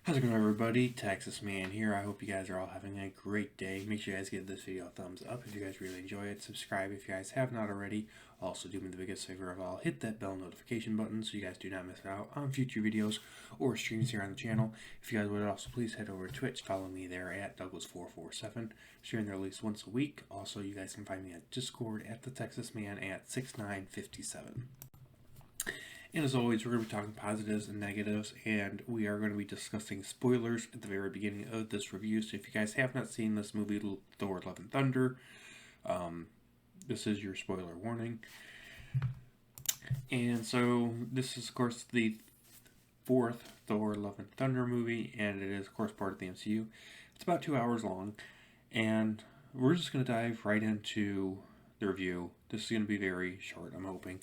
How's it going, everybody? Texas Man here. I hope you guys are all having a great day. Make sure you guys give this video a thumbs up if you guys really enjoy it. Subscribe if you guys have not already. Also, do me the biggest favor of all, hit that bell notification button so you guys do not miss out on future videos or streams here on the channel. If you guys would also please head over to Twitch. Follow me there at Douglas447. Sharing there at least once a week. Also, you guys can find me at Discord at the Texas Man at 6957. And as always, we're going to be talking positives and negatives, and we are going to be discussing spoilers at the very beginning of this review. So if you guys have not seen this movie, Thor: Love and Thunder, this is your spoiler warning. And so this is, of course, the fourth Thor: Love and Thunder movie, and it is, of course, part of the MCU. It's about 2 hours long, and we're just going to dive right into the review. This is going to be very short, I'm hoping.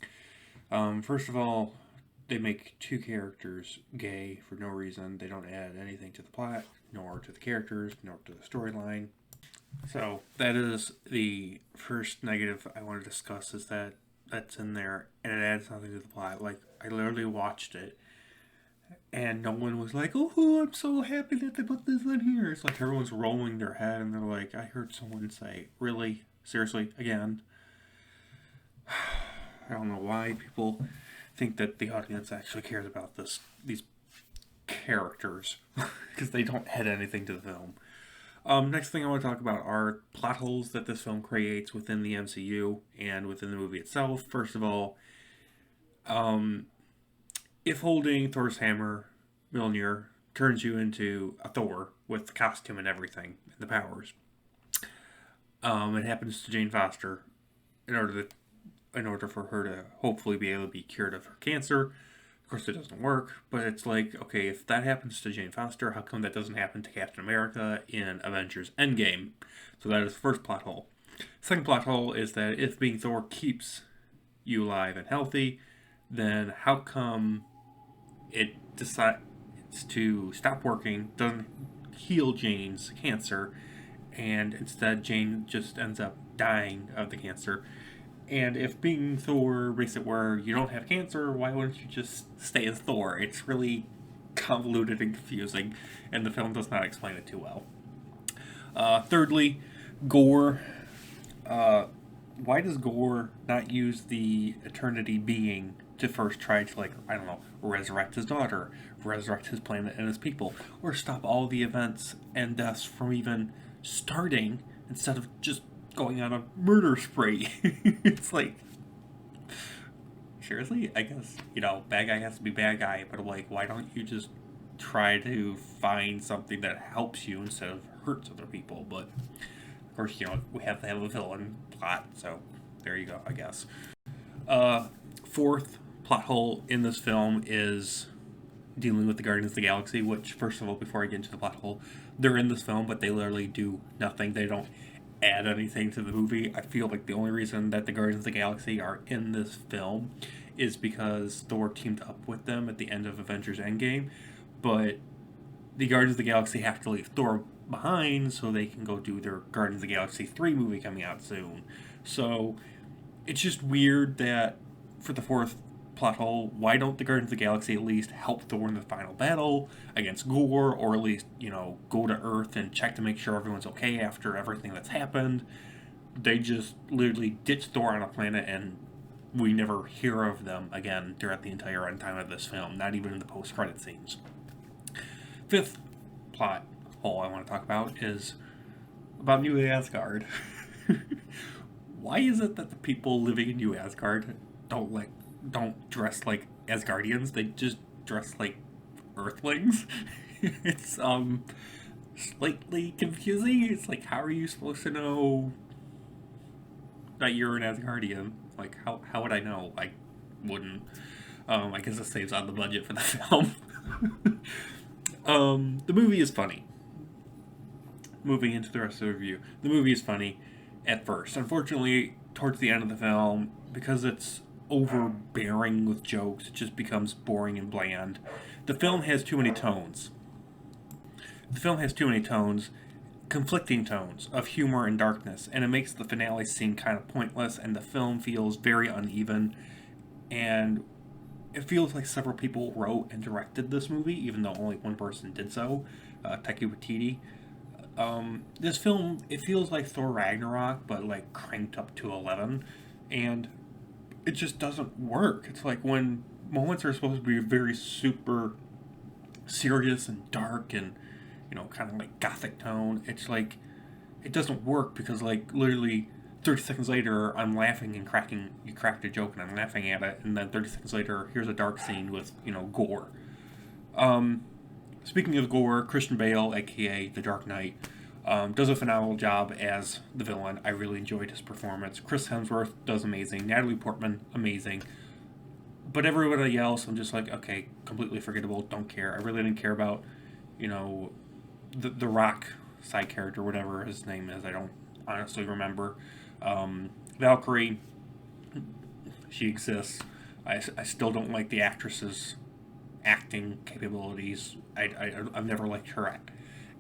First of all, they make two characters gay for no reason. They don't add anything to the plot, nor to the characters, nor to the storyline. So that is the first negative I want to discuss, is that that's in there and it adds nothing to the plot. Like, I literally watched it and no one was like, oh, I'm so happy that they put this in here. It's like everyone's rolling their head and they're like, I heard someone say, really? Seriously? Again? I don't know why people think that the audience actually cares about these characters, because they don't add anything to the film. Next thing I want to talk about are plot holes that this film creates within the MCU and within the movie itself. First of all, if holding Thor's hammer, Mjolnir, turns you into a Thor with the costume and everything, and the powers, it happens to Jane Foster in order for her to hopefully be able to be cured of her cancer. Of course, it doesn't work, but it's like, okay, if that happens to Jane Foster, how come that doesn't happen to Captain America in Avengers Endgame? So that is the first plot hole. Second plot hole is that if being Thor keeps you alive and healthy, then how come it decides to stop working, doesn't heal Jane's cancer, and instead Jane just ends up dying of the cancer? And if being Thor makes it where you don't have cancer, why wouldn't you just stay as Thor? It's really convoluted and confusing, and the film does not explain it too well. Thirdly, Gore. Why does Gore not use the Eternity being to first try to, like, I don't know, resurrect his daughter, resurrect his planet and his people, or stop all the events and deaths from even starting, instead of just going on a murder spree? It's like, seriously? I guess, bad guy has to be bad guy, but like, why don't you just try to find something that helps you instead of hurts other people? But of course, we have to have a villain plot, so there you go, I guess. Fourth plot hole in this film is dealing with the Guardians of the Galaxy, which, first of all, before I get into the plot hole, they're in this film, but they literally do nothing. They don't add anything to the movie. I feel like the only reason that the Guardians of the Galaxy are in this film is because Thor teamed up with them at the end of Avengers Endgame, but the Guardians of the Galaxy have to leave Thor behind so they can go do their Guardians of the Galaxy 3 movie coming out soon. So it's just weird that for the fourth plot hole, why don't the Guardians of the Galaxy at least help Thor in the final battle against Gore, or at least, go to Earth and check to make sure everyone's okay after everything that's happened? They just literally ditch Thor on a planet, and we never hear of them again throughout the entire runtime of this film, not even in the post-credit scenes. Fifth plot hole I want to talk about is about New Asgard. Why is it that the people living in New Asgard don't dress like Asgardians? They just dress like Earthlings. It's slightly confusing. It's like, how are you supposed to know that you're an Asgardian? Like, how would I know? I wouldn't. I guess it saves on the budget for the film. The movie is funny. Moving into the rest of the review, the movie is funny at first. Unfortunately, towards the end of the film, because it's overbearing with jokes, it just becomes boring and bland. The film has too many tones. Conflicting tones of humor and darkness, and it makes the finale seem kind of pointless, and the film feels very uneven, and it feels like several people wrote and directed this movie, even though only one person did so, Taika Waititi. This film, it feels like Thor Ragnarok, but like cranked up to 11, and it just doesn't work. It's like when moments are supposed to be very super serious and dark and, kind of like gothic tone, it's like, it doesn't work because, like, literally 30 seconds later, I'm laughing and you cracked a joke and I'm laughing at it, and then 30 seconds later, here's a dark scene with, gore. Speaking of gore, Christian Bale, aka The Dark Knight, does a phenomenal job as the villain. I really enjoyed his performance. Chris Hemsworth does amazing. Natalie Portman, amazing. But everybody else, I'm just like, okay, completely forgettable, don't care. I really didn't care about, the Rock side character, whatever his name is. I don't honestly remember. Valkyrie, she exists. I still don't like the actress's acting capabilities. I've never liked her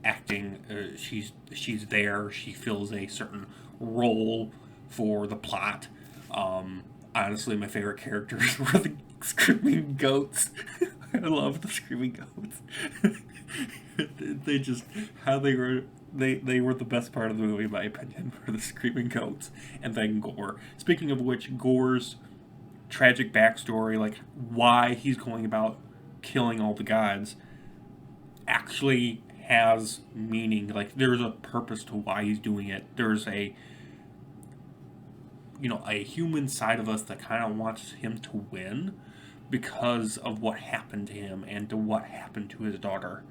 acting. She's there. She fills a certain role for the plot. Honestly, my favorite characters were the screaming goats. I love the screaming goats. They just, how they were the best part of the movie, in my opinion, were the screaming goats, and then Gore. Speaking of which, Gore's tragic backstory, like why he's going about killing all the gods, actually has meaning. Like, there's a purpose to why he's doing it. There's a human side of us that kind of wants him to win because of what happened to him and to what happened to his daughter.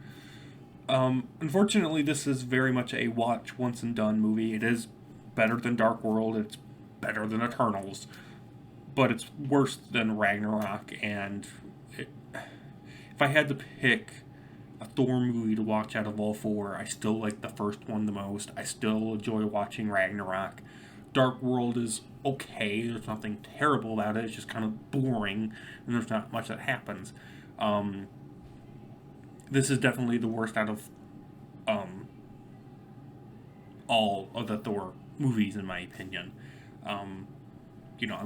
Unfortunately, this is very much a watch once and done movie. It is better than Dark World. It's better than Eternals, but it's worse than Ragnarok. And if I had to pick a Thor movie to watch out of all four, I still like the first one the most. I still enjoy watching Ragnarok. Dark World is okay. There's nothing terrible about it. It's just kind of boring, and there's not much that happens. This is definitely the worst out of all of the Thor movies, in my opinion. I'm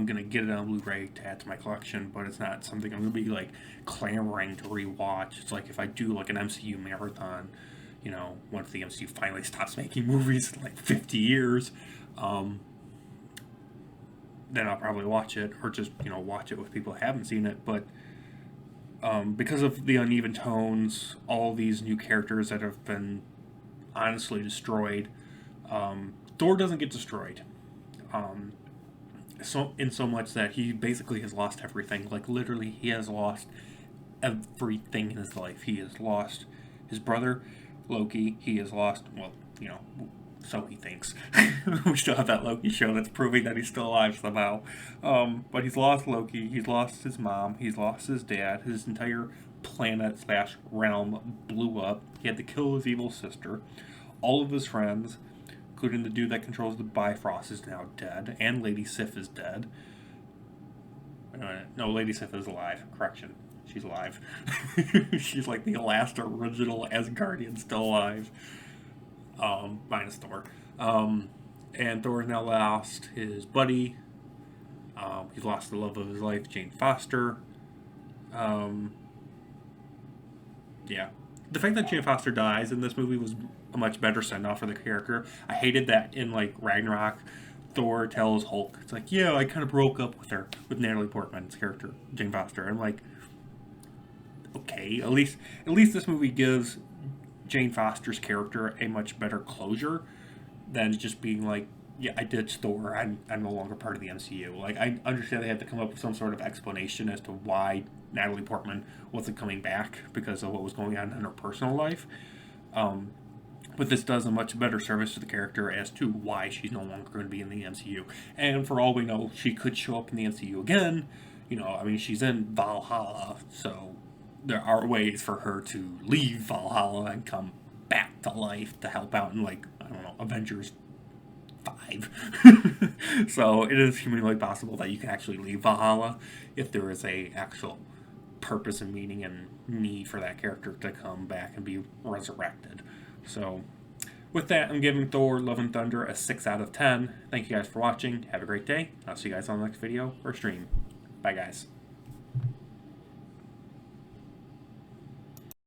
going to get it on Blu-ray to add to my collection, but it's not something I'm going to be, like, clamoring to rewatch. It's like if I do, like, an MCU marathon, once the MCU finally stops making movies in, like, 50 years, then I'll probably watch it, or just, watch it with people who haven't seen it, but because of the uneven tones, all these new characters that have been honestly destroyed, Thor doesn't get destroyed. So much that he basically has lost everything. Like, literally, he has lost everything in his life. He has lost his brother, Loki. He has lost, so he thinks. We still have that Loki show that's proving that he's still alive somehow. But he's lost Loki, he's lost his mom, he's lost his dad, his entire planet / realm blew up. He had to kill his evil sister. All of his friends, including the dude that controls the Bifrost, is now dead, and Lady Sif is dead. No, Lady Sif is alive. Correction. She's alive. She's like the last original Asgardian still alive. Minus Thor. And Thor has now lost his buddy. He's lost the love of his life, Jane Foster. Yeah. The fact that Jane Foster dies in this movie was a much better send-off for the character. I hated that in, like, Ragnarok, Thor tells Hulk, it's like, yeah, I kind of broke up with her, with Natalie Portman's character, Jane Foster. I'm like, okay, at least this movie gives Jane Foster's character a much better closure than just being like, yeah, I ditched Thor, I'm no longer part of the MCU. Like, I understand they had to come up with some sort of explanation as to why Natalie Portman wasn't coming back because of what was going on in her personal life. But this does a much better service to the character as to why she's no longer going to be in the MCU. And for all we know, she could show up in the MCU again. She's in Valhalla, so there are ways for her to leave Valhalla and come back to life to help out in, like, I don't know, Avengers 5. So it is humanly possible that you can actually leave Valhalla if there is a actual purpose and meaning and need for that character to come back and be resurrected. So with that, I'm giving Thor Love and Thunder a 6 out of 10. Thank you guys for watching. Have a great day. I'll see you guys on the next video or stream. Bye, guys.